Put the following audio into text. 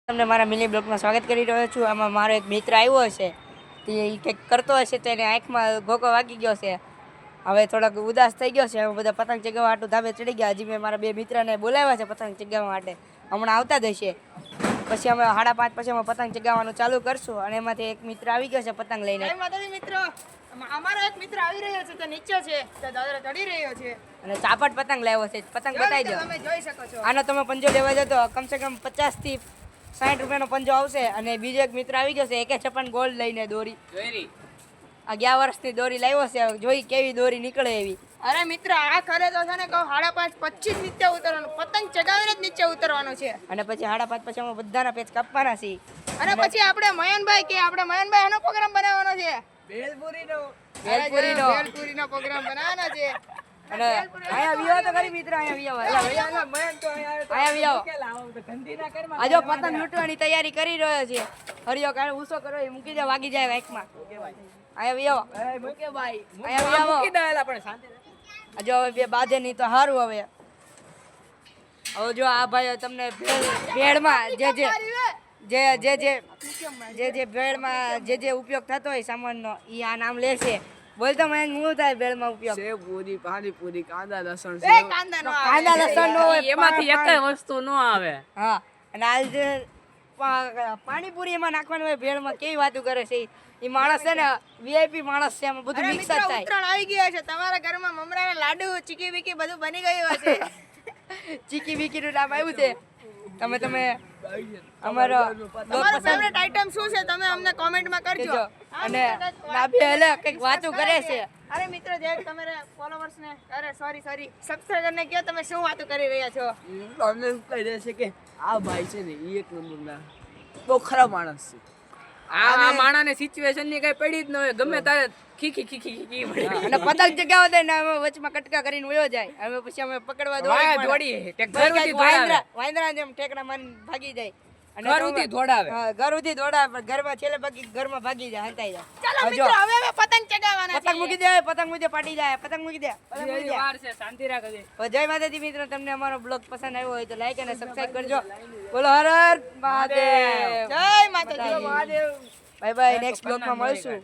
તમને મારા મિની બ્લોગમાં સ્વાગત કરી રહ્યો છું. આમાં મારો એક મિત્ર આવ્યો હશે, તે કંઈક કરતો હશે તો એને આંખમાં ઘોકો વાગી ગયો છે. હવે થોડોક ઉદાસ થઈ ગયો છે. હવે બધા પતંગ ચગાવવા હાટું ધાબે ચડી ગયા. હજી મેં મારા બે મિત્રને બોલાવ્યા છે પતંગ ચગાવવા માટે, હમણાં આવતા જ હશે. પછી અમે 5:30 પછી અમે પતંગ ચગાવવાનું ચાલુ કરશું. અને એમાંથી એક મિત્ર આવી ગયો છે પતંગ લઈને. મિત્રો અમારો એક મિત્ર આવી રહ્યો છે, તે નીચે છે, તે દાદરા ચડી રહ્યો છે અને ચાપટ પતંગ લાવ્યો છે. પતંગ બતાવી દો. તમે જોઈ શકો છો. આનો તમે પંજો લેવા જતો કમસે કમ 50 થી 60 રૂપિયાનો પંજો આવશે. અને બીજો એક મિત્ર આવી ગયો છે 156 ગોલ્ડ લઈને દોરી. આ ગયા વર્ષની દોરી લાવ્યો છે. જોઈ કેવી દોરી નીકળે એવી. અરે મિત્ર આ ખરે તો છે ને કહું 5:30 નીચે ઉતરવાનું, પતંગ ચગાવીને જ નીચે ઉતરવાનું છે. અને પછી 5:30 પછી અમે બધાના પેચ કાપવાના છીએ. અને પછી આપણે મયનભાઈ આનો પ્રોગ્રામ બનાવવાનો છે, ભેલપુરીનો પ્રોગ્રામ બનાવવાનો છે. અને અહીંયા વિયો તો ખરી મિત્ર, અહીંયા વિયો આજો પતંગ લૂંટવાની તૈયારી કરી રહ્યો છે. હરિયો કાળ ઊંચો કરો એ મૂકી દે, વાગી જાય આંખમાં. અહીંયા વિયો આજો હવે બે બાંધે નહીં તો સારું. હવે જો આ ભાઈ તમને ભેળમાં જે ભેળમાં જે ઉપયોગ થતો હોય સામાનનો એ આ નામ લેશે. બોલતો મને શું થાય ભેળમાં ઉપયોગ? સેવ પૂરી, પાણીપુરી, કાંદા લસણ. કાંદા લસણ નો હોય, એમાંથી એકય વસ્તુ ન આવે. હા. અને આ જે પાણીપુરી એમાં નાખવાનું હોય ભેળમાં, કેવી વાતો કરે છે એ માણસ છે ને, વીઆઈપી માણસ છે. એમાં બધું મિક્સ જ થાય. ઉત્તરાયણ આવી ગયા છે, તમારા ઘરમાં મમરાના લાડુ, ચીકી બીકી બધું બની ગયું હશે. ચીકી બીકી નું નામ આવ્યું છે. તમે અમારો ફેવરેટ આઈટમ શું છે તમે અમને કોમેન્ટમાં કરજો. અને નાભી હેલે કઈક વાતો કરે છે. અરે મિત્રો જે તમારા ફોલોવર્સ ને સબસ્ક્રાઇબર ને કહો તમે શું વાતો કરી રહ્યા છો. અમને કહી દે છે કે આ ભાઈ છે ને એ એક નંબરના બહુ ખરાબ માણસ છે. આ માણસને સિચ્યુએશન ની કઈ પડી જ ન હોય, ગમે તારે ખીખી અને પતંગ ચગાવવા દે ને અમે વચમાં કટકા કરીને વયો જાય. અમે પછી અમે પકડવા દોડીએ વાંદરા જેમ ઠેકડા મારીને ભાગી જાય. અને ઘર ઉધી દોડાવે. હા, ઘર ઉધી દોડાવે. ઘરમાં છેલ્લે ઘરમાં ભાગી જાય, હંતાઈ જાય. ચાલો મિત્રો હવે અમે પતંગ ચગાવવાના પતંગ મૂકી દે, પતંગ મૂકી દે, પાટી જાય. પતંગ મૂકી દે, વાર છે, શાંતિ રાખજે. જય માતાજી મિત્રો, તમને અમારો બ્લોગ પસંદ આવ્યો હોય તો લાઈક અને સબસ્ક્રાઇબ કરજો. બોલો હર હર મહાદેવ. જય માતાજી. Bye bye. નેક્સ્ટ બ્લોગમાં મળશું.